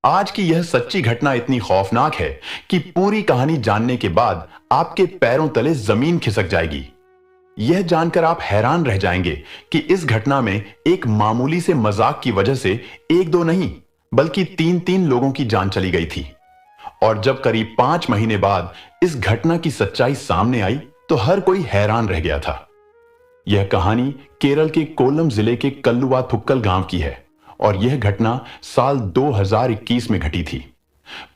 आज की यह सच्ची घटना इतनी खौफनाक है कि पूरी कहानी जानने के बाद आपके पैरों तले जमीन खिसक जाएगी। यह जानकर आप हैरान रह जाएंगे कि इस घटना में एक मामूली से मजाक की वजह से एक दो नहीं बल्कि तीन तीन लोगों की जान चली गई थी। और जब करीब 5 महीने बाद इस घटना की सच्चाई सामने आई तो हर कोई हैरान रह गया था। यह कहानी केरल के कोल्लम जिले के कल्लुवाथुक्कल गांव की है और यह घटना साल 2021 में घटी थी।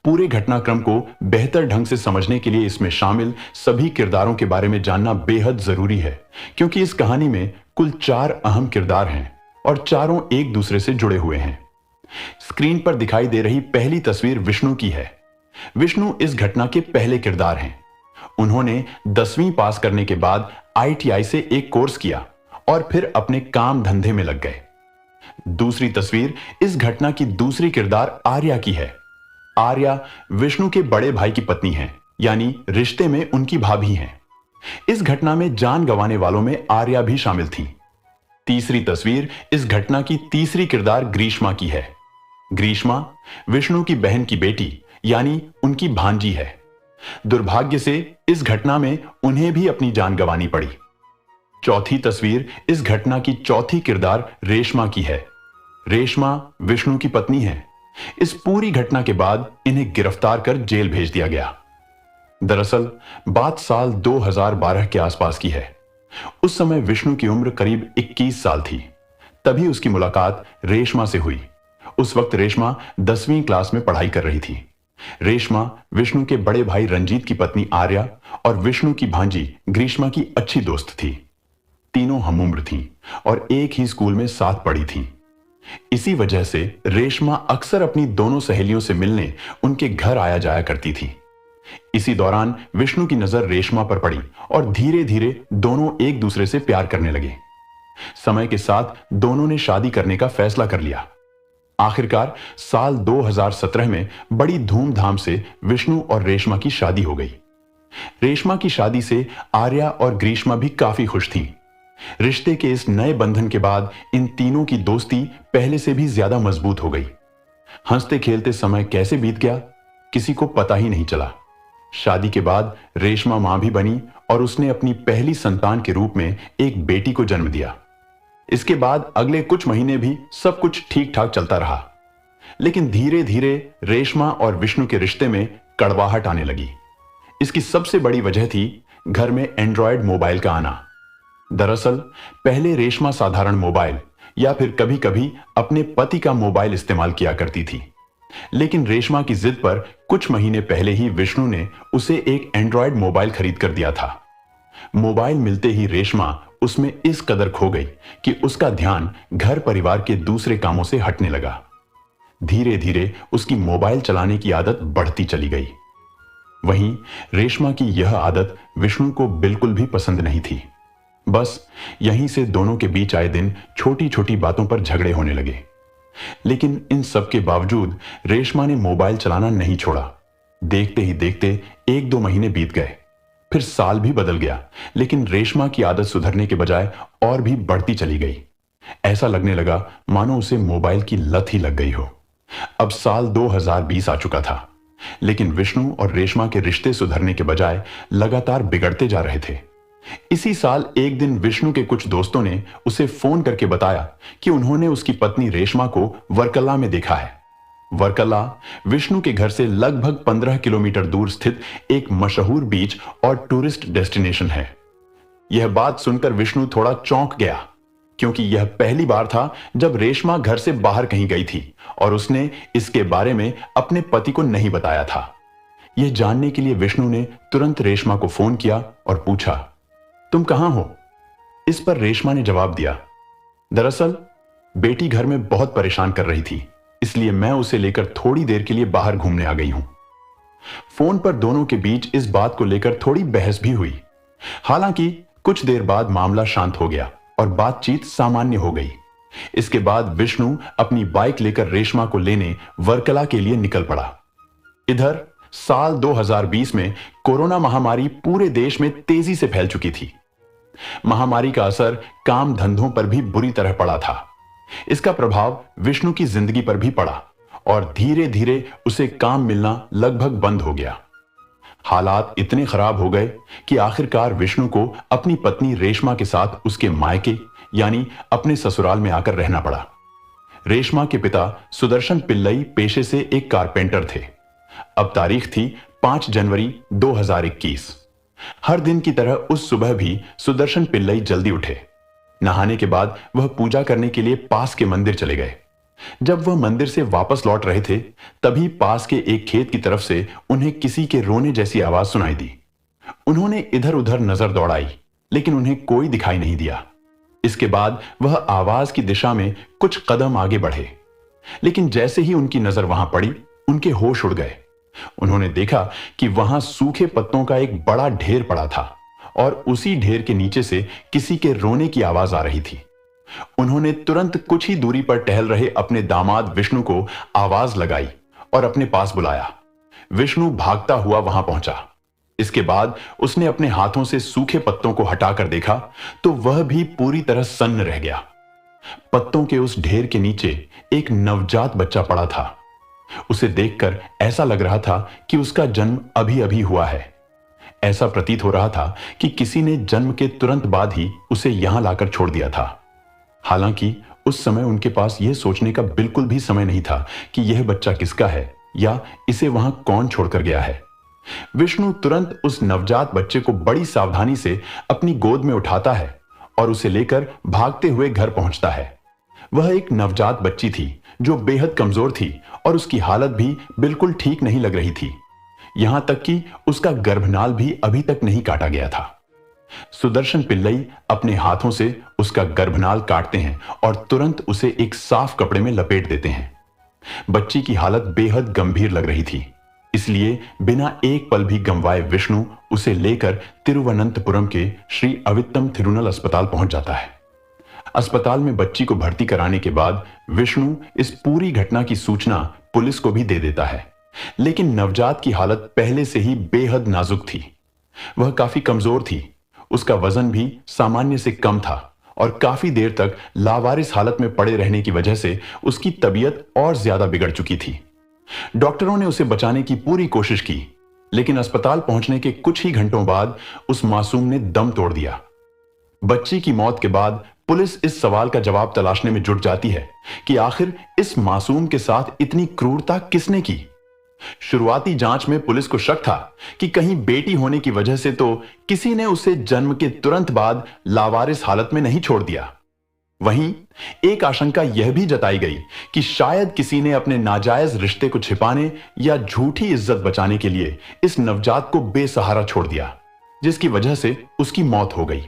पूरे घटनाक्रम को बेहतर ढंग से समझने के लिए इसमें शामिल सभी किरदारों के बारे में जानना बेहद जरूरी है, क्योंकि इस कहानी में कुल 4 अहम किरदार हैं और चारों एक दूसरे से जुड़े हुए हैं। स्क्रीन पर दिखाई दे रही पहली तस्वीर विष्णु की है। विष्णु इस घटना के पहले किरदार हैं। उन्होंने 10वीं पास करने के बाद आईटीआई से एक कोर्स किया और फिर अपने काम धंधे में लग गए। दूसरी तस्वीर इस घटना की दूसरी किरदार आर्या की है। आर्या विष्णु के बड़े भाई की पत्नी है, यानी रिश्ते में उनकी भाभी हैं। इस घटना में जान गंवाने वालों में आर्या भी शामिल थी। तीसरी तस्वीर इस घटना की तीसरी किरदार ग्रीष्मा की है। ग्रीष्मा विष्णु की बहन की बेटी यानी उनकी भांजी है। दुर्भाग्य से इस घटना में उन्हें भी अपनी जान गंवानी पड़ी। चौथी तस्वीर इस घटना की चौथी किरदार रेशमा की है। रेशमा विष्णु की पत्नी है। इस पूरी घटना के बाद इन्हें गिरफ्तार कर जेल भेज दिया गया। दरअसल बात साल 2012 के आसपास की है। उस समय विष्णु की उम्र करीब 21 साल थी। तभी उसकी मुलाकात रेशमा से हुई। उस वक्त रेशमा 10वीं क्लास में पढ़ाई कर रही थी। रेशमा विष्णु के बड़े भाई रंजीत की पत्नी आर्या और विष्णु की भांजी ग्रीष्मा की अच्छी दोस्त थी। तीनों हमउम्र थीं और एक ही स्कूल में साथ पढ़ी थीं। इसी वजह से रेशमा अक्सर अपनी दोनों सहेलियों से मिलने उनके घर आया जाया करती थी। इसी दौरान विष्णु की नजर रेशमा पर पड़ी और धीरे धीरे दोनों एक दूसरे से प्यार करने लगे। समय के साथ दोनों ने शादी करने का फैसला कर लिया। आखिरकार साल 2017 में बड़ी धूमधाम से विष्णु और रेशमा की शादी हो गई। रेशमा की शादी से आर्या और ग्रीष्मा भी काफी खुश थीं। रिश्ते के इस नए बंधन के बाद इन तीनों की दोस्ती पहले से भी ज्यादा मजबूत हो गई। हंसते खेलते समय कैसे बीत गया किसी को पता ही नहीं चला। शादी के बाद रेशमा मां भी बनी और उसने अपनी पहली संतान के रूप में एक बेटी को जन्म दिया। इसके बाद अगले कुछ महीने भी सब कुछ ठीक ठाक चलता रहा, लेकिन धीरे धीरे रेशमा और विष्णु के रिश्ते में कड़वाहट आने लगी। इसकी सबसे बड़ी वजह थी घर में एंड्रॉयड मोबाइल का आना। दरअसल पहले रेशमा साधारण मोबाइल या फिर कभी कभी अपने पति का मोबाइल इस्तेमाल किया करती थी, लेकिन रेशमा की जिद पर कुछ महीने पहले ही विष्णु ने उसे एक एंड्रॉयड मोबाइल खरीद कर दिया था। मोबाइल मिलते ही रेशमा उसमें इस कदर खो गई कि उसका ध्यान घर परिवार के दूसरे कामों से हटने लगा। धीरे धीरे उसकी मोबाइल चलाने की आदत बढ़ती चली गई। वहीं रेशमा की यह आदत विष्णु को बिल्कुल भी पसंद नहीं थी। बस यहीं से दोनों के बीच आए दिन छोटी छोटी बातों पर झगड़े होने लगे। लेकिन इन सब के बावजूद रेशमा ने मोबाइल चलाना नहीं छोड़ा। देखते ही देखते 1-2 महीने बीत गए, फिर साल भी बदल गया, लेकिन रेशमा की आदत सुधरने के बजाय और भी बढ़ती चली गई। ऐसा लगने लगा मानो उसे मोबाइल की लत ही लग गई हो। अब साल 2020 आ चुका था, लेकिन विष्णु और रेशमा के रिश्ते सुधरने के बजाय लगातार बिगड़ते जा रहे थे। इसी साल एक दिन विष्णु के कुछ दोस्तों ने उसे फोन करके बताया कि उन्होंने उसकी पत्नी रेशमा को वर्कला में देखा है। वर्कला विष्णु के घर से लगभग 15 किलोमीटर दूर स्थित एक मशहूर बीच और टूरिस्ट डेस्टिनेशन है। यह बात सुनकर विष्णु थोड़ा चौंक गया, क्योंकि यह पहली बार था जब रेशमा घर से बाहर कहीं गई थी और उसने इसके बारे में अपने पति को नहीं बताया था। यह जानने के लिए विष्णु ने तुरंत रेशमा को फोन किया और पूछा, तुम कहां हो? इस पर रेशमा ने जवाब दिया, दरअसल बेटी घर में बहुत परेशान कर रही थी, इसलिए मैं उसे लेकर थोड़ी देर के लिए बाहर घूमने आ गई हूं। फोन पर दोनों के बीच इस बात को लेकर थोड़ी बहस भी हुई। हालांकि कुछ देर बाद मामला शांत हो गया और बातचीत सामान्य हो गई। इसके बाद विष्णु अपनी बाइक लेकर रेशमा को लेने वर्कला के लिए निकल पड़ा। इधर साल 2020 में कोरोना महामारी पूरे देश में तेजी से फैल चुकी थी। महामारी का असर काम धंधों पर भी बुरी तरह पड़ा था। इसका प्रभाव विष्णु की जिंदगी पर भी पड़ा और धीरे धीरे उसे काम मिलना लगभग बंद हो गया। हालात इतने खराब हो गए कि आखिरकार विष्णु को अपनी पत्नी रेशमा के साथ उसके मायके यानी अपने ससुराल में आकर रहना पड़ा। रेशमा के पिता सुदर्शन पिल्लई पेशे से एक कारपेंटर थे। अब तारीख थी 5 जनवरी 2021। हर दिन की तरह उस सुबह भी सुदर्शन पिल्लई जल्दी उठे। नहाने के बाद वह पूजा करने के लिए पास के मंदिर चले गए। जब वह मंदिर से वापस लौट रहे थे, तभी पास के एक खेत की तरफ से उन्हें किसी के रोने जैसी आवाज सुनाई दी। उन्होंने इधर उधर नजर दौड़ाई, लेकिन उन्हें कोई दिखाई नहीं दिया। इसके बाद वह आवाज की दिशा में कुछ कदम आगे बढ़े, लेकिन जैसे ही उनकी नजर वहां पड़ी, उनके होश उड़ गए। उन्होंने देखा कि वहां सूखे पत्तों का एक बड़ा ढेर पड़ा था और उसी ढेर के नीचे से किसी के रोने की आवाज आ रही थी। उन्होंने तुरंत कुछ ही दूरी पर टहल रहे अपने दामाद विष्णु को आवाज लगाई और अपने पास बुलाया। विष्णु भागता हुआ वहां पहुंचा। इसके बाद उसने अपने हाथों से सूखे पत्तों को हटाकर देखा तो वह भी पूरी तरह सन्न रह गया। पत्तों के उस ढेर के नीचे एक नवजात बच्चा पड़ा था। उसे देखकर ऐसा लग रहा था कि उसका जन्म अभी अभी हुआ है। ऐसा प्रतीत हो रहा था कि किसी ने जन्म के तुरंत बाद ही उसे यहां लाकर छोड़ दिया था। हालांकि उस समय उनके पास यह सोचने का बिल्कुल भी समय नहीं था कि यह बच्चा किसका है या इसे वहां कौन छोड़कर गया है। विष्णु तुरंत उस नवजात बच्चे को बड़ी सावधानी से अपनी गोद में उठाता है और उसे लेकर भागते हुए घर पहुंचता है। वह एक नवजात बच्ची थी जो बेहद कमजोर थी और उसकी हालत भी बिल्कुल ठीक नहीं लग रही थी। यहां तक कि उसका गर्भनाल भी अभी तक नहीं काटा गया था। सुदर्शन पिल्लई अपने हाथों से उसका गर्भनाल काटते हैं और तुरंत उसे एक साफ कपड़े में लपेट देते हैं। बच्ची की हालत बेहद गंभीर लग रही थी, इसलिए बिना एक पल भी गंवाए विष्णु उसे लेकर तिरुवनंतपुरम के श्री अवित्तम थिरुनल अस्पताल पहुंच जाता है। अस्पताल में बच्ची को भर्ती कराने के बाद विष्णु इस पूरी घटना की सूचना पुलिस को भी दे देता है, लेकिन नवजात की हालत पहले से ही बेहद नाजुक थी। वह काफी कमजोर थी, उसका वजन भी सामान्य से कम था और काफी देर तक लावारिस हालत में पड़े रहने की वजह से उसकी तबीयत और ज्यादा बिगड़ चुकी थी। डॉक्टरों ने उसे बचाने की पूरी कोशिश की, लेकिन अस्पताल पहुंचने के कुछ ही घंटों बाद उस मासूम ने दम तोड़ दिया। बच्ची की मौत के बाद पुलिस इस सवाल का जवाब तलाशने में जुट जाती है कि आखिर इस मासूम के साथ इतनी क्रूरता किसने की। शुरुआती जांच में पुलिस को शक था कि कहीं बेटी होने की वजह से तो किसी ने उसे जन्म के तुरंत बाद लावारिस हालत में नहीं छोड़ दिया। वहीं एक आशंका यह भी जताई गई कि शायद किसी ने अपने नाजायज रिश्ते को छिपाने या झूठी इज्जत बचाने के लिए इस नवजात को बेसहारा छोड़ दिया, जिसकी वजह से उसकी मौत हो गई।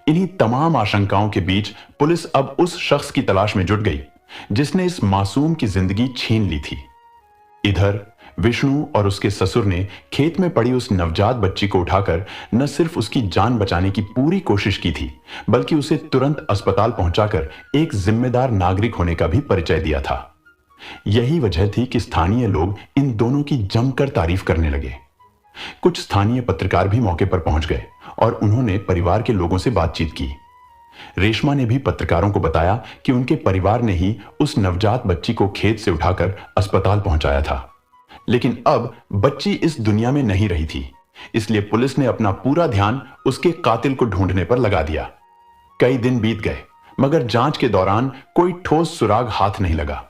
इन्हीं तमाम आशंकाओं के बीच पुलिस अब उस शख्स की तलाश में जुट गई जिसने इस मासूम की जिंदगी छीन ली थी। इधर विष्णु और उसके ससुर ने खेत में पड़ी उस नवजात बच्ची को उठाकर न सिर्फ उसकी जान बचाने की पूरी कोशिश की थी, बल्कि उसे तुरंत अस्पताल पहुंचाकर एक जिम्मेदार नागरिक होने का भी परिचय दिया था। यही वजह थी कि स्थानीय लोग इन दोनों की जमकर तारीफ करने लगे। कुछ स्थानीय पत्रकार भी मौके पर पहुंच गए और उन्होंने परिवार के लोगों से बातचीत की। रेशमा ने भी पत्रकारों को बताया कि उनके परिवार ने ही उस नवजात बच्ची को खेत से उठाकर अस्पताल पहुंचाया था, लेकिन अब बच्ची इस दुनिया में नहीं रही थी, इसलिए पुलिस ने अपना पूरा ध्यान उसके कातिल को ढूंढने पर लगा दिया। कई दिन बीत गए, मगर जांच के दौरान कोई ठोस सुराग हाथ नहीं लगा।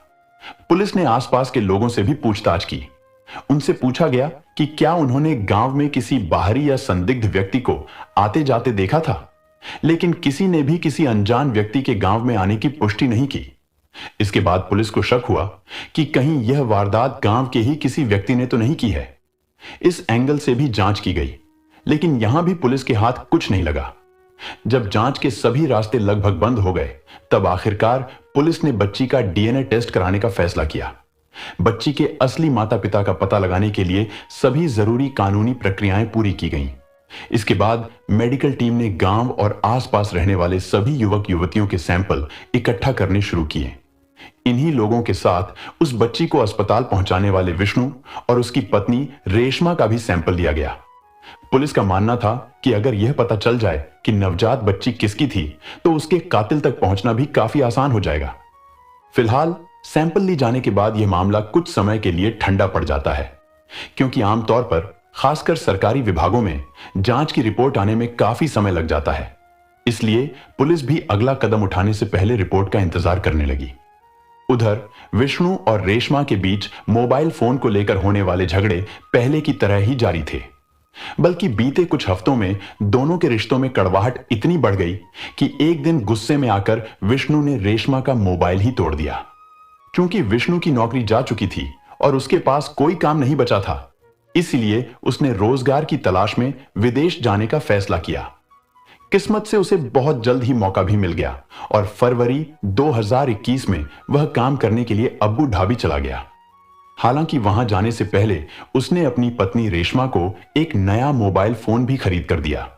पुलिस ने आसपास के लोगों से भी पूछताछ की। उनसे पूछा गया कि क्या उन्होंने गांव में किसी बाहरी या संदिग्ध व्यक्ति को आते जाते देखा था, लेकिन किसी ने भी किसी अनजान व्यक्ति के गांव में आने की पुष्टि नहीं की। इसके बाद पुलिस को शक हुआ कि कहीं यह वारदात गांव के ही किसी व्यक्ति ने तो नहीं की है। इस एंगल से भी जांच की गई, लेकिन यहां भी पुलिस के हाथ कुछ नहीं लगा। जब जांच के सभी रास्ते लगभग बंद हो गए, तब आखिरकार पुलिस ने बच्ची का डीएनए टेस्ट कराने का फैसला किया। बच्ची के असली माता पिता का पता लगाने के लिए सभी जरूरी कानूनी प्रक्रियाएं पूरी की गईं। इसके बाद मेडिकल टीम ने गांव और आसपास रहने वाले सभी युवक युवतियों के सैंपल इकट्ठा करने शुरू किए। इन्हीं लोगों के साथ उस बच्ची को अस्पताल पहुंचाने वाले विष्णु और उसकी पत्नी रेशमा का भी सैंपल लिया गया। पुलिस का मानना था कि अगर यह पता चल जाए कि नवजात बच्ची किसकी थी, तो उसके कातिल तक पहुंचना भी काफी आसान हो जाएगा। फिलहाल सैंपल ली जाने के बाद यह मामला कुछ समय के लिए ठंडा पड़ जाता है, क्योंकि आमतौर पर खासकर सरकारी विभागों में जांच की रिपोर्ट आने में काफी समय लग जाता है। इसलिए पुलिस भी अगला कदम उठाने से पहले रिपोर्ट का इंतजार करने लगी। उधर विष्णु और रेशमा के बीच मोबाइल फोन को लेकर होने वाले झगड़े पहले की तरह ही जारी थे, बल्कि बीते कुछ हफ्तों में दोनों के रिश्तों में कड़वाहट इतनी बढ़ गई कि एक दिन गुस्से में आकर विष्णु ने रेशमा का मोबाइल ही तोड़ दिया। क्योंकि विष्णु की नौकरी जा चुकी थी और उसके पास कोई काम नहीं बचा था, इसलिए उसने रोजगार की तलाश में विदेश जाने का फैसला किया। किस्मत से उसे बहुत जल्द ही मौका भी मिल गया और फरवरी 2021 में वह काम करने के लिए अब्बू धाबी चला गया। हालांकि वहां जाने से पहले उसने अपनी पत्नी रेशमा को एक नया मोबाइल फोन भी खरीद कर दिया।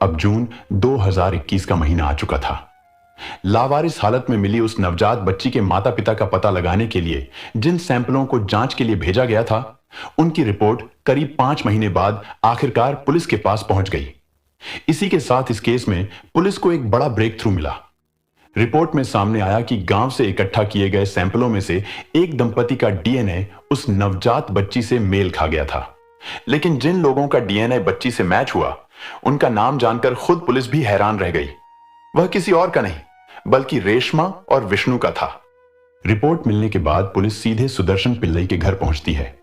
अब जून 2021 का महीना आ चुका था। लावारिस हालत में मिली उस नवजात बच्ची के माता पिता का पता लगाने के लिए जिन सैंपलों को जांच के लिए भेजा गया था, उनकी रिपोर्ट करीब 5 महीने बाद आखिरकार पुलिस के पास पहुंच गई। इसी के साथ इस केस में पुलिस को एक बड़ा ब्रेक थ्रू मिला। रिपोर्ट में सामने आया कि गांव से इकट्ठा किए गए सैंपलों में से एक दंपति का डीएनए उस नवजात बच्ची से मेल खा गया था। लेकिन जिन लोगों का डीएनए बच्ची से मैच हुआ, उनका नाम जानकर खुद पुलिस भी हैरान रह गई। वह किसी और का नहीं, बल्कि रेशमा और विष्णु का था। रिपोर्ट मिलने के बाद पुलिस सीधे सुदर्शन पिल्लई के घर पहुंचती है।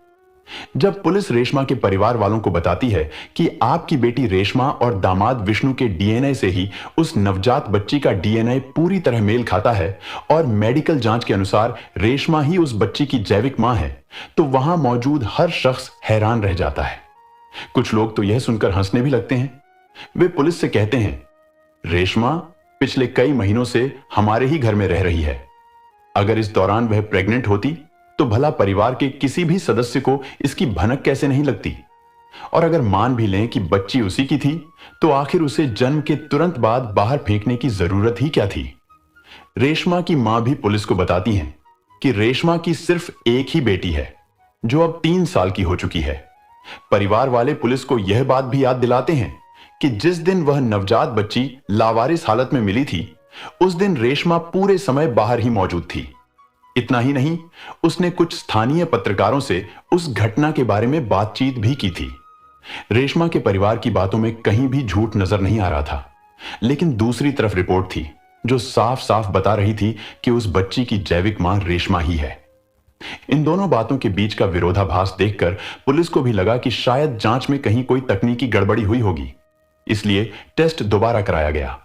जब पुलिस रेशमा के परिवार वालों को बताती है कि आपकी बेटी रेशमा और दामाद विष्णु के डीएनए से ही उस नवजात बच्ची का डीएनए पूरी तरह मेल खाता है और मेडिकल जांच के अनुसार रेशमा ही उस बच्ची की जैविक मां है, तो वहां मौजूद हर शख्स हैरान रह जाता है। कुछ लोग तो यह सुनकर हंसने भी लगते हैं। वे पुलिस से कहते हैं, रेशमा पिछले कई महीनों से हमारे ही घर में रह रही है। अगर इस दौरान वह प्रेग्नेंट होती तो भला परिवार के किसी भी सदस्य को इसकी भनक कैसे नहीं लगती। और अगर मान भी लें कि बच्ची उसी की थी, तो आखिर उसे जन्म के तुरंत बाद बाहर फेंकने की जरूरत ही क्या थी। रेशमा की मां भी पुलिस को बताती हैं कि रेशमा की सिर्फ एक ही बेटी है, जो अब 3 साल की हो चुकी है। परिवार वाले पुलिस को यह बात भी याद दिलाते हैं कि जिस दिन वह नवजात बच्ची लावारिस हालत में मिली थी, उस दिन रेशमा पूरे समय बाहर ही मौजूद थी। इतना ही नहीं, उसने कुछ स्थानीय पत्रकारों से उस घटना के बारे में बातचीत भी की थी। रेशमा के परिवार की बातों में कहीं भी झूठ नजर नहीं आ रहा था, लेकिन दूसरी तरफ रिपोर्ट थी जो साफ साफ बता रही थी कि उस बच्ची की जैविक मां रेशमा ही है। इन दोनों बातों के बीच का विरोधाभास देखकर पुलिस को भी लगा कि शायद जांच में कहीं कोई तकनीकी गड़बड़ी हुई होगी, इसलिए टेस्ट दोबारा कराया गया।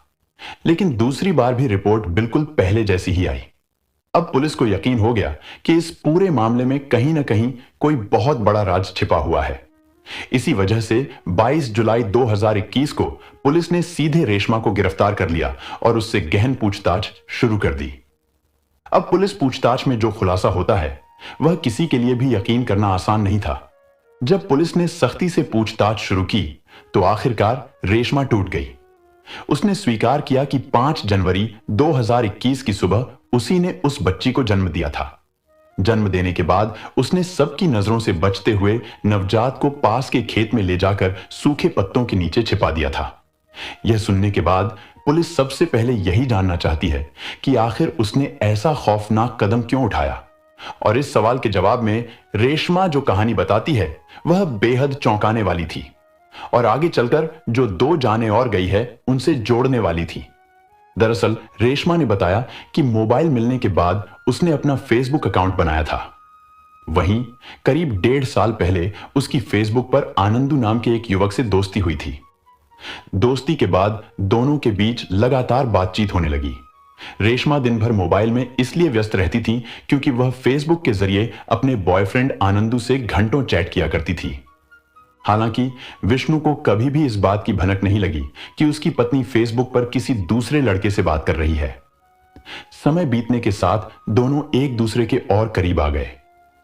लेकिन दूसरी बार भी रिपोर्ट बिल्कुल पहले जैसी ही आई। अब पुलिस को यकीन हो गया कि इस पूरे मामले में कहीं ना कहीं कोई बहुत बड़ा राज छिपा हुआ है। इसी वजह से 22 जुलाई 2021 को पुलिस ने सीधे रेशमा को गिरफ्तार कर लिया और उससे गहन पूछताछ शुरू कर दी। अब पुलिस पूछताछ में जो खुलासा होता है, वह किसी के लिए भी यकीन करना आसान नहीं था। जब पुलिस ने सख्ती से पूछताछ शुरू की, तो आखिरकार रेशमा टूट गई। उसने स्वीकार किया कि 5 जनवरी 2021 की सुबह उसी ने उस बच्ची को जन्म दिया था। जन्म देने के बाद उसने सबकी नजरों से बचते हुए नवजात को पास के खेत में ले जाकर सूखे पत्तों के नीचे छिपा दिया था। यह सुनने के बाद पुलिस सबसे पहले यही जानना चाहती है कि आखिर उसने ऐसा खौफनाक कदम क्यों उठाया। और इस सवाल के जवाब में रेशमा जो कहानी बताती है, वह बेहद चौंकाने वाली थी और आगे चलकर जो 2 जानें और गई है, उनसे जोड़ने वाली थी। दरअसल रेशमा ने बताया कि मोबाइल मिलने के बाद उसने अपना फेसबुक अकाउंट बनाया था। वहीं करीब 1.5 साल पहले उसकी फेसबुक पर आनंदू नाम के एक युवक से दोस्ती हुई थी। दोस्ती के बाद दोनों के बीच लगातार बातचीत होने लगी। रेशमा दिन भर मोबाइल में इसलिए व्यस्त रहती थी क्योंकि वह फेसबुक के जरिए अपने बॉयफ्रेंड आनंदू से घंटों चैट किया करती थी। हालांकि विष्णु को कभी भी इस बात की भनक नहीं लगी कि उसकी पत्नी फेसबुक पर किसी दूसरे लड़के से बात कर रही है। समय बीतने के साथ दोनों एक दूसरे के और करीब आ गए।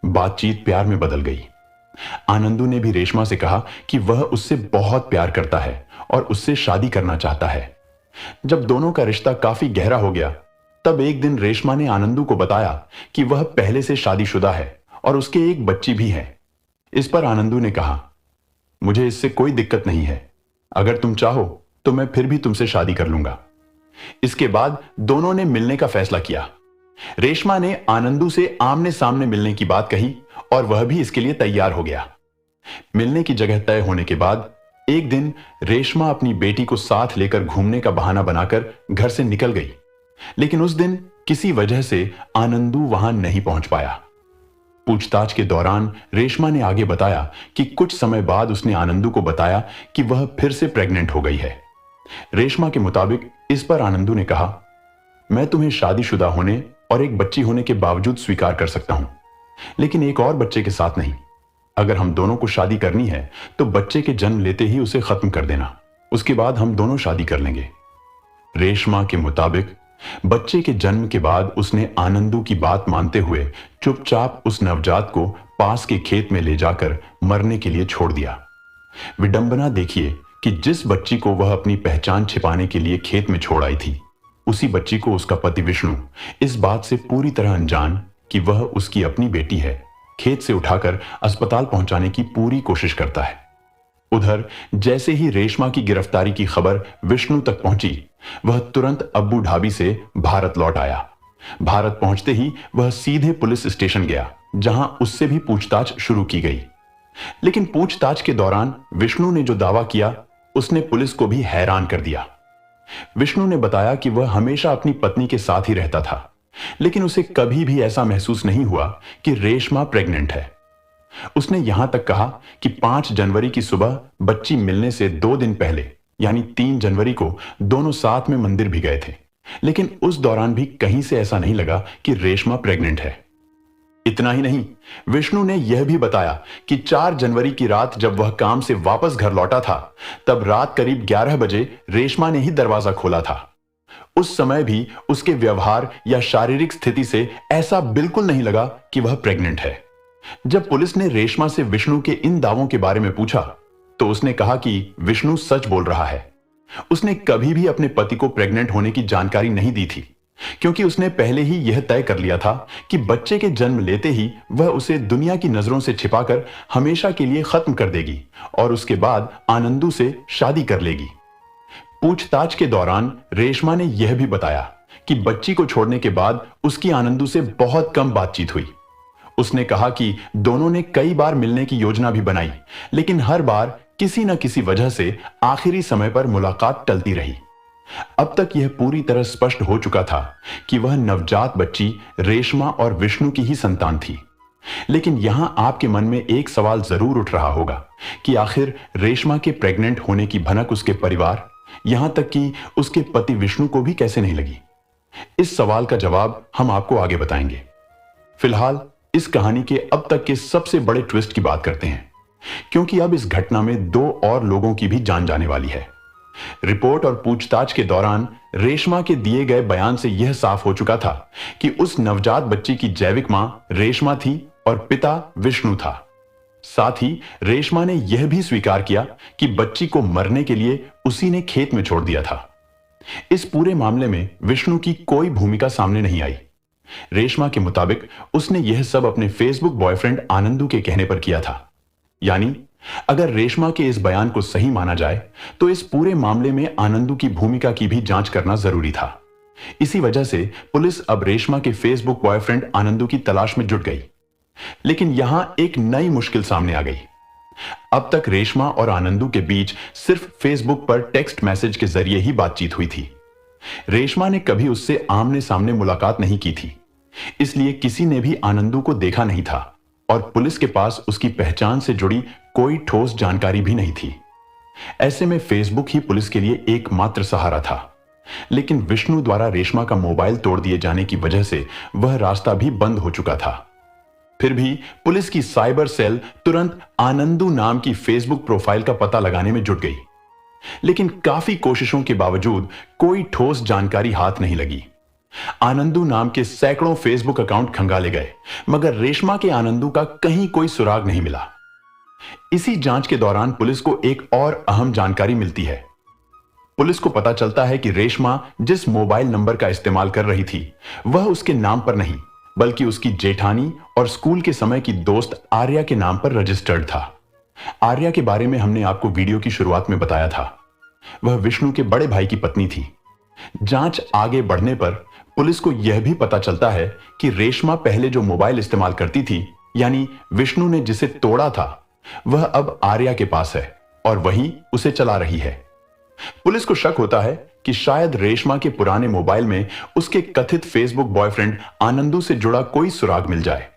बातचीत प्यार में बदल गई। आनंदू ने भी रेशमा से कहा कि वह उससे बहुत प्यार करता है और उससे शादी करना चाहता है। जब दोनों का रिश्ता काफी गहरा हो गया, तब एक दिन रेशमा ने आनंदू को बताया कि वह पहले से शादीशुदा है और उसके एक बच्ची भी है। इस पर आनंदू ने कहा, मुझे इससे कोई दिक्कत नहीं है, अगर तुम चाहो तो मैं फिर भी तुमसे शादी कर लूंगा। इसके बाद दोनों ने मिलने का फैसला किया। रेशमा ने आनंदू से आमने सामने मिलने की बात कही और वह भी इसके लिए तैयार हो गया। मिलने की जगह तय होने के बाद एक दिन रेशमा अपनी बेटी को साथ लेकर घूमने का बहाना बनाकर घर से निकल गई, लेकिन उस दिन किसी वजह से आनंदू वहां नहीं पहुंच पाया। पूछताछ के दौरान रेशमा ने आगे बताया कि कुछ समय बाद उसने आनंदू को बताया कि वह फिर से प्रेग्नेंट हो गई है। रेशमा के मुताबिक इस पर आनंदू ने कहा, मैं तुम्हें शादीशुदा होने और एक बच्ची होने के बावजूद स्वीकार कर सकता हूं, लेकिन एक और बच्चे के साथ नहीं। अगर हम दोनों को शादी करनी है तो बच्चे के जन्म लेते ही उसे खत्म कर देना, उसके बाद हम दोनों शादी कर लेंगे। रेशमा के मुताबिक बच्चे के जन्म के बाद उसने आनंदू की बात मानते हुए चुपचाप उस नवजात को पास के खेत में ले जाकर मरने के लिए छोड़ दिया। विडंबना देखिए कि जिस बच्ची को वह अपनी पहचान छिपाने के लिए खेत में छोड़ आई थी, उसी बच्ची को उसका पति विष्णु इस बात से पूरी तरह अनजान कि वह उसकी अपनी बेटी है, खेत से उठाकर अस्पताल पहुंचाने की पूरी कोशिश करता है। उधर जैसे ही रेशमा की गिरफ्तारी की खबर विष्णु तक पहुंची, वह तुरंत अब्बू ढाबी से भारत लौट आया। भारत पहुंचते ही वह सीधे पुलिस स्टेशन गया, जहां उससे भी पूछताछ शुरू की गई। लेकिन पूछताछ के दौरान विष्णु ने जो दावा किया, उसने पुलिस को भी हैरान कर दिया। विष्णु ने बताया कि वह हमेशा अपनी पत्नी के साथ ही रहता था, लेकिन उसे कभी भी ऐसा महसूस नहीं हुआ कि रेशमा प्रेग्नेंट है। उसने यहां तक कहा कि 5 जनवरी की सुबह बच्ची मिलने से 2 दिन पहले यानी 3 जनवरी को दोनों साथ में मंदिर भी गए थे, लेकिन उस दौरान भी कहीं से ऐसा नहीं लगा कि रेशमा प्रेग्नेंट है। इतना ही नहीं, विष्णु ने यह भी बताया कि 4 जनवरी की रात जब वह काम से वापस घर लौटा था, तब रात करीब 11 बजे रेशमा ने ही दरवाजा खोला था। उस समय भी उसके व्यवहार या शारीरिक स्थिति से ऐसा बिल्कुल नहीं लगा कि वह प्रेग्नेंट है। जब पुलिस ने रेशमा से विष्णु के इन दावों के बारे में पूछा, तो उसने कहा कि विष्णु सच बोल रहा है। उसने कभी भी अपने पति को प्रेग्नेंट होने की जानकारी नहीं दी थी, क्योंकि उसने पहले ही यह तय कर लिया था कि बच्चे के जन्म लेते ही वह उसे दुनिया की नजरों से छिपाकर हमेशा के लिए खत्म कर देगी और उसके बाद आनंदू से शादी कर लेगी। पूछताछ के दौरान रेशमा ने यह भी बताया कि बच्ची को छोड़ने के बाद उसकी आनंदू से बहुत कम बातचीत हुई। उसने कहा कि दोनों ने कई बार मिलने की योजना भी बनाई, लेकिन हर बार किसी न किसी वजह से आखिरी समय पर मुलाकात टलती रही। अब तक यह पूरी तरह स्पष्ट हो चुका था कि वह नवजात बच्ची रेशमा और विष्णु की ही संतान थी। लेकिन यहां आपके मन में एक सवाल जरूर उठ रहा होगा कि आखिर रेशमा के प्रेग्नेंट होने की भनक उसके परिवार, यहां तक कि उसके पति विष्णु को भी कैसे नहीं लगी। इस सवाल का जवाब हम आपको आगे बताएंगे। फिलहाल इस कहानी के अब तक के सबसे बड़े ट्विस्ट की बात करते हैं, क्योंकि अब इस घटना में 2 और लोगों की भी जान जाने वाली है। रिपोर्ट और पूछताछ के दौरान रेशमा के दिए गए बयान से यह साफ हो चुका था कि उस नवजात बच्ची की जैविक मां रेशमा थी और पिता विष्णु था। साथ ही रेशमा ने यह भी स्वीकार किया कि बच्ची को मरने के लिए उसी ने खेत में छोड़ दिया था। इस पूरे मामले में विष्णु की कोई भूमिका सामने नहीं आई। रेशमा के मुताबिक उसने यह सब अपने फेसबुक बॉयफ्रेंड आनंदू के कहने पर किया था। यानी अगर रेशमा के इस बयान को सही माना जाए तो इस पूरे मामले में आनंदू की भूमिका की भी जांच करना जरूरी था। इसी वजह से पुलिस अब रेशमा के फेसबुक बॉयफ्रेंड आनंदू की तलाश में जुट गई। लेकिन यहां एक नई मुश्किल सामने आ गई। अब तक रेशमा और आनंदू के बीच सिर्फ फेसबुक पर टेक्स्ट मैसेज के जरिए ही बातचीत हुई थी। रेशमा ने कभी उससे आमने सामने मुलाकात नहीं की थी, इसलिए किसी ने भी आनंदू को देखा नहीं था और पुलिस के पास उसकी पहचान से जुड़ी कोई ठोस जानकारी भी नहीं थी। ऐसे में फेसबुक ही पुलिस के लिए एकमात्र सहारा था। लेकिन विष्णु द्वारा रेशमा का मोबाइल तोड़ दिए जाने की वजह से वह रास्ता भी बंद हो चुका था। फिर भी पुलिस की साइबर सेल तुरंत आनंदू नाम की फेसबुक प्रोफाइल का पता लगाने में जुट गई, लेकिन काफी कोशिशों के बावजूद कोई ठोस जानकारी हाथ नहीं लगी। आनंदू नाम के सैकड़ों फेसबुक अकाउंट खंगाले गए, मगर रेशमा के आनंदू का कहीं कोई सुराग नहीं मिला। इसी जांच के दौरान पुलिस को एक और अहम जानकारी मिलती है। पुलिस को पता चलता है कि रेशमा जिस मोबाइल नंबर का इस्तेमाल कर रही थी, वह उसके नाम पर नहीं, बल्कि उसकी जेठानी और स्कूल के समय की दोस्त आर्या के नाम पर रजिस्टर्ड था। आर्या के बारे में हमने आपको वीडियो की शुरुआत में बताया था। वह विष्णु के बड़े भाई की पत्नी थी। जांच आगे बढ़ने पर पुलिस को यह भी पता चलता है कि रेशमा पहले जो मोबाइल इस्तेमाल करती थी, यानी विष्णु ने जिसे तोड़ा था, वह अब आर्या के पास है और वही उसे चला रही है। पुलिस को शक होता है कि शायद रेशमा के पुराने मोबाइल में उसके कथित फेसबुक बॉयफ्रेंड आनंदू से जुड़ा कोई सुराग मिल जाए।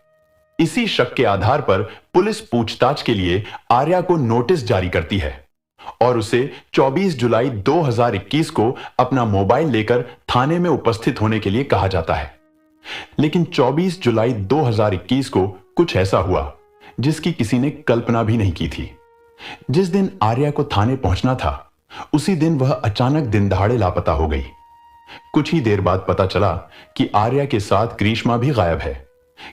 इसी शक के आधार पर पुलिस पूछताछ के लिए आर्या को नोटिस जारी करती है और उसे 24 जुलाई 2021 को अपना मोबाइल लेकर थाने में उपस्थित होने के लिए कहा जाता है। लेकिन 24 जुलाई 2021 को कुछ ऐसा हुआ जिसकी किसी ने कल्पना भी नहीं की थी। जिस दिन आर्या को थाने पहुंचना था, उसी दिन वह अचानक दिन दहाड़े लापता हो गई। कुछ ही देर बाद पता चला कि आर्या के साथ ग्रीष्मा भी गायब है।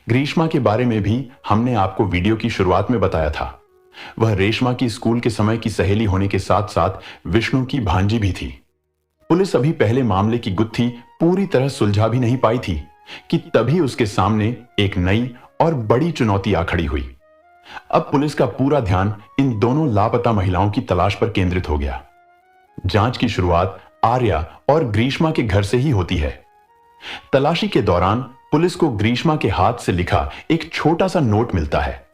ग्रीष्मा के बारे में भी हमने आपको वीडियो की शुरुआत में बताया था। वह रेशमा की स्कूल के समय की सहेली होने के साथ साथ विष्णु की भांजी भी थी। पुलिस अभी पहले मामले की गुत्थी पूरी तरह सुलझा भी नहीं पाई थी कि तभी उसके सामने एक नई और बड़ी चुनौती आ खड़ी हुई। अब पुलिस का पूरा ध्यान इन दोनों लापता महिलाओं की तलाश पर केंद्रित हो गया। जांच की शुरुआत आर्या और ग्रीष्मा के घर से ही होती है। तलाशी के दौरान पुलिस को ग्रीष्मा के हाथ से लिखा एक छोटा सा नोट मिलता है।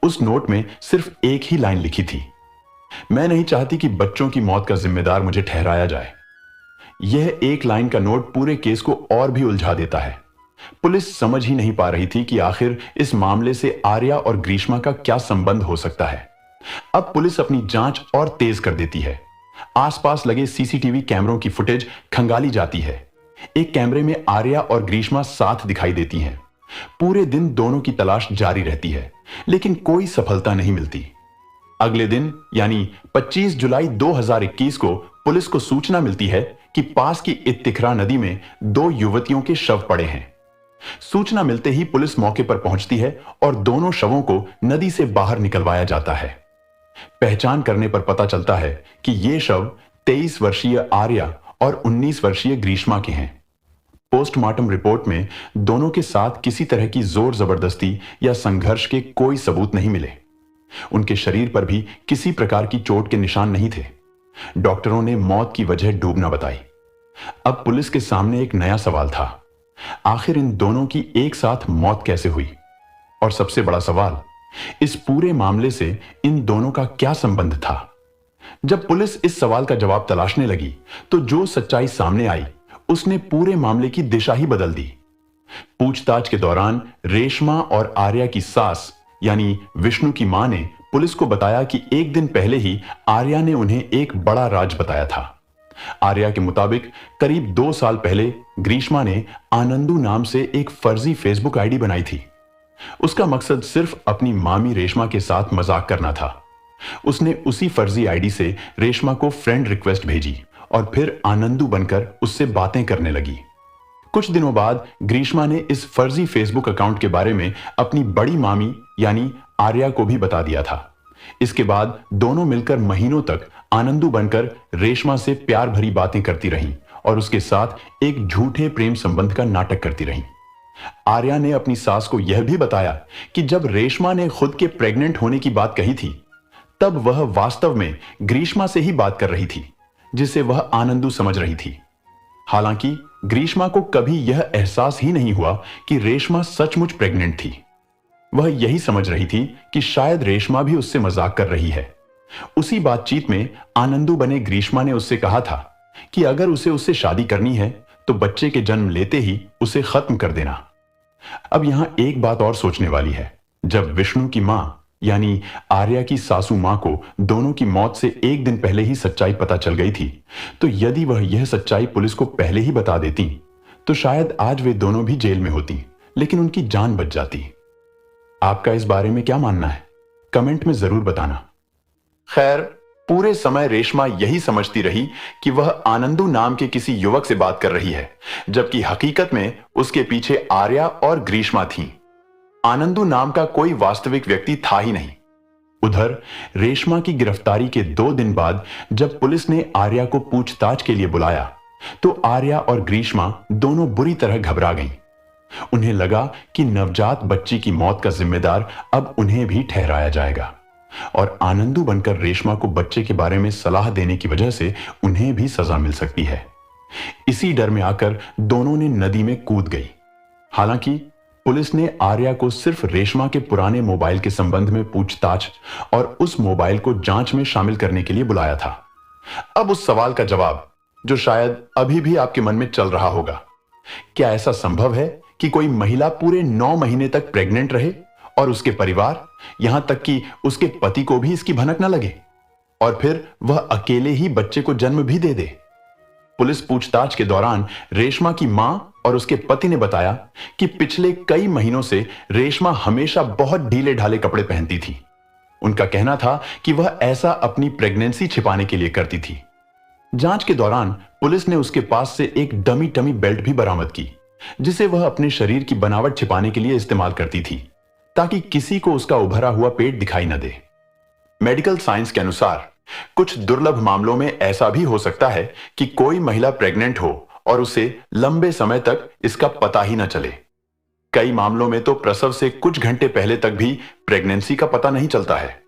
उस नोट में सिर्फ एक ही लाइन लिखी थी, मैं नहीं चाहती कि बच्चों की मौत का जिम्मेदार मुझे ठहराया जाए। यह एक लाइन का नोट पूरे केस को और भी उलझा देता है। पुलिस समझ ही नहीं पा रही थी कि आखिर इस मामले से आर्या और ग्रीष्मा का क्या संबंध हो सकता है। अब पुलिस अपनी जांच और तेज कर देती है। आसपास लगे सीसीटीवी कैमरों की फुटेज खंगाली जाती है। एक कैमरे में आर्या और ग्रीष्मा साथ दिखाई देती हैं। पूरे दिन दोनों की तलाश जारी रहती है, लेकिन कोई सफलता नहीं मिलती। अगले दिन यानी 25 जुलाई 2021 को पुलिस को सूचना मिलती है कि पास की इत्तिखरा नदी में 2 युवतियों के शव पड़े हैं। सूचना मिलते ही पुलिस मौके पर पहुंचती है और दोनों शवों को नदी से बाहर निकलवाया जाता है। पहचान करने पर पता चलता है कि ये शव 23 वर्षीय आर्या और 19 वर्षीय ग्रीष्मा के हैं। पोस्टमार्टम रिपोर्ट में दोनों के साथ किसी तरह की जोर जबरदस्ती या संघर्ष के कोई सबूत नहीं मिले। उनके शरीर पर भी किसी प्रकार की चोट के निशान नहीं थे। डॉक्टरों ने मौत की वजह डूबना बताई। अब पुलिस के सामने एक नया सवाल था, आखिर इन दोनों की एक साथ मौत कैसे हुई? और सबसे बड़ा सवाल, इस पूरे मामले से इन दोनों का क्या संबंध था? जब पुलिस इस सवाल का जवाब तलाशने लगी तो जो सच्चाई सामने आई उसने पूरे मामले की दिशा ही बदल दी। पूछताछ के दौरान रेशमा और आर्या की सास यानी विष्णु की मां ने पुलिस को बताया कि एक दिन पहले ही आर्या ने उन्हें एक बड़ा राज बताया था। आर्या के मुताबिक करीब 2 साल पहले ग्रीष्मा ने आनंदू नाम से एक फर्जी फेसबुक आईडी बनाई थी। उसका मकसद सिर्फ अपनी मामी रेशमा के साथ मजाक करना था। उसने उसी फर्जी आईडी से रेशमा को फ्रेंड रिक्वेस्ट भेजी और फिर आनंदू बनकर उससे बातें करने लगी। कुछ दिनों बाद ग्रीष्मा ने इस फर्जी फेसबुक अकाउंट के बारे में अपनी बड़ी मामी यानी आर्या को भी बता दिया था। इसके बाद दोनों मिलकर महीनों तक आनंदू बनकर रेशमा से प्यार भरी बातें करती रहीं और उसके साथ एक झूठे प्रेम संबंध का नाटक करती रहीं। आर्या ने अपनी सास को यह भी बताया कि जब रेशमा ने खुद के प्रेग्नेंट होने की बात कही थी, तब वह वास्तव में ग्रीष्मा से ही बात कर रही थी, जिसे वह आनंदू समझ रही थी। हालांकि ग्रीष्मा को कभी यह एहसास ही नहीं हुआ कि रेशमा सचमुच प्रेग्नेंट थी। वह यही समझ रही थी कि शायद रेशमा भी उससे मजाक कर रही है। उसी बातचीत में आनंदू बने ग्रीष्मा ने उससे कहा था कि अगर उसे उससे शादी करनी है तो बच्चे के जन्म लेते ही उसे खत्म कर देना। अब यहां एक बात और सोचने वाली है। जब विष्णु की मां यानी आर्या की सासू मां को दोनों की मौत से एक दिन पहले ही सच्चाई पता चल गई थी, तो यदि वह यह सच्चाई पुलिस को पहले ही बता देती तो शायद आज वे दोनों भी जेल में होती, लेकिन उनकी जान बच जाती। आपका इस बारे में क्या मानना है? कमेंट में जरूर बताना। खैर, पूरे समय रेशमा यही समझती रही कि वह आनंदू नाम के किसी युवक से बात कर रही है, जबकि हकीकत में उसके पीछे आर्या और ग्रीष्मा थीं। आनंदू नाम का कोई वास्तविक व्यक्ति था ही नहीं। उधर रेशमा की गिरफ्तारी के 2 दिन बाद जब पुलिस ने आर्या को पूछताछ के लिए बुलाया तो आर्या और ग्रीष्मा दोनों बुरी तरह घबरा गईं। उन्हें लगा कि नवजात बच्ची की मौत का जिम्मेदार अब उन्हें भी ठहराया जाएगा और आनंदू बनकर रेशमा को बच्चे के बारे में सलाह देने की वजह से उन्हें भी सजा मिल सकती है। इसी डर में आकर दोनों ने नदी में कूद गई। हालांकि पुलिस ने आर्या को सिर्फ रेशमा के पुराने मोबाइल के संबंध में पूछताछ और उस मोबाइल को जांच में शामिल करने के लिए बुलाया था। अब उस सवाल का जवाब जो शायद अभी भी आपके मन में चल रहा होगा, क्या ऐसा संभव है कि कोई महिला पूरे 9 महीने तक प्रेग्नेंट रहे और उसके परिवार, यहां तक कि उसके पति को भी इसकी भनक न लगे और फिर वह अकेले ही बच्चे को जन्म भी दे दे? पुलिस पूछताछ के दौरान रेशमा की मां और उसके पति ने बताया कि पिछले कई महीनों से रेशमा हमेशा बहुत ढीले ढाले कपड़े पहनती थी। उनका कहना था कि वह ऐसा अपनी प्रेगनेंसी छिपाने के लिए करती थी। जांच के दौरान पुलिस ने उसके पास से एक डमी टमी बेल्ट भी बरामद की, जिसे वह अपने शरीर की बनावट छिपाने के लिए इस्तेमाल करती थी, ताकि किसी को उसका उभरा हुआ पेट दिखाई न दे। मेडिकल साइंस के अनुसार कुछ दुर्लभ मामलों में ऐसा भी हो सकता है कि कोई महिला प्रेग्नेंट हो और उसे लंबे समय तक इसका पता ही न चले। कई मामलों में तो प्रसव से कुछ घंटे पहले तक भी प्रेगनेंसी का पता नहीं चलता है।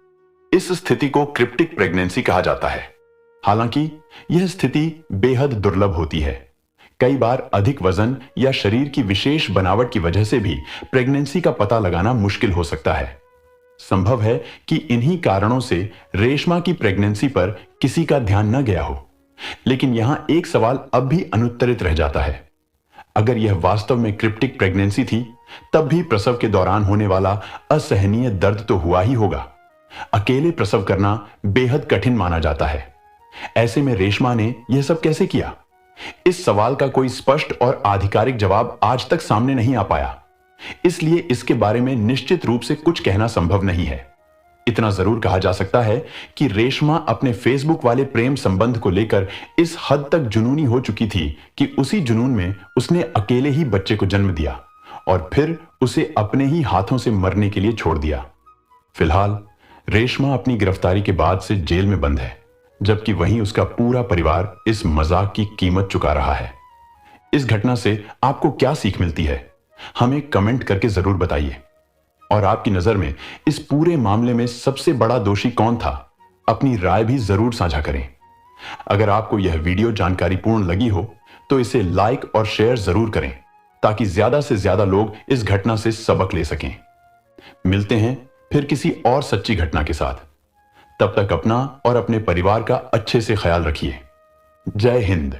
इस स्थिति को क्रिप्टिक प्रेगनेंसी कहा जाता है। हालांकि यह स्थिति बेहद दुर्लभ होती है। कई बार अधिक वजन या शरीर की विशेष बनावट की वजह से भी प्रेगनेंसी का पता लगाना मुश्किल हो सकता है। संभव है कि इन्हीं कारणों से रेशमा की प्रेगनेंसी पर किसी का ध्यान न गया हो। लेकिन यहां एक सवाल अब भी अनुत्तरित रह जाता है। अगर यह वास्तव में क्रिप्टिक प्रेगनेंसी थी, तब भी प्रसव के दौरान होने वाला असहनीय दर्द तो हुआ ही होगा। अकेले प्रसव करना बेहद कठिन माना जाता है। ऐसे में रेशमा ने यह सब कैसे किया? इस सवाल का कोई स्पष्ट और आधिकारिक जवाब आज तक सामने नहीं आ पाया, इसलिए इसके बारे में निश्चित रूप से कुछ कहना संभव नहीं है। इतना जरूर कहा जा सकता है कि रेशमा अपने फेसबुक वाले प्रेम संबंध को लेकर इस हद तक जुनूनी हो चुकी थी कि उसी जुनून में उसने अकेले ही बच्चे को जन्म दिया और फिर उसे अपने ही हाथों से मरने के लिए छोड़ दिया। फिलहाल रेशमा अपनी गिरफ्तारी के बाद से जेल में बंद है, जबकि वहीं उसका पूरा परिवार इस मजाक की कीमत चुका रहा है। इस घटना से आपको क्या सीख मिलती है? हमें कमेंट करके जरूर बताइए। और आपकी नजर में इस पूरे मामले में सबसे बड़ा दोषी कौन था? अपनी राय भी जरूर साझा करें। अगर आपको यह वीडियो जानकारीपूर्ण लगी हो तो इसे लाइक और शेयर जरूर करें, ताकि ज्यादा से ज्यादा लोग इस घटना से सबक ले सकें। मिलते हैं फिर किसी और सच्ची घटना के साथ। तब तक अपना और अपने परिवार का अच्छे से ख्याल रखिए। जय हिंद।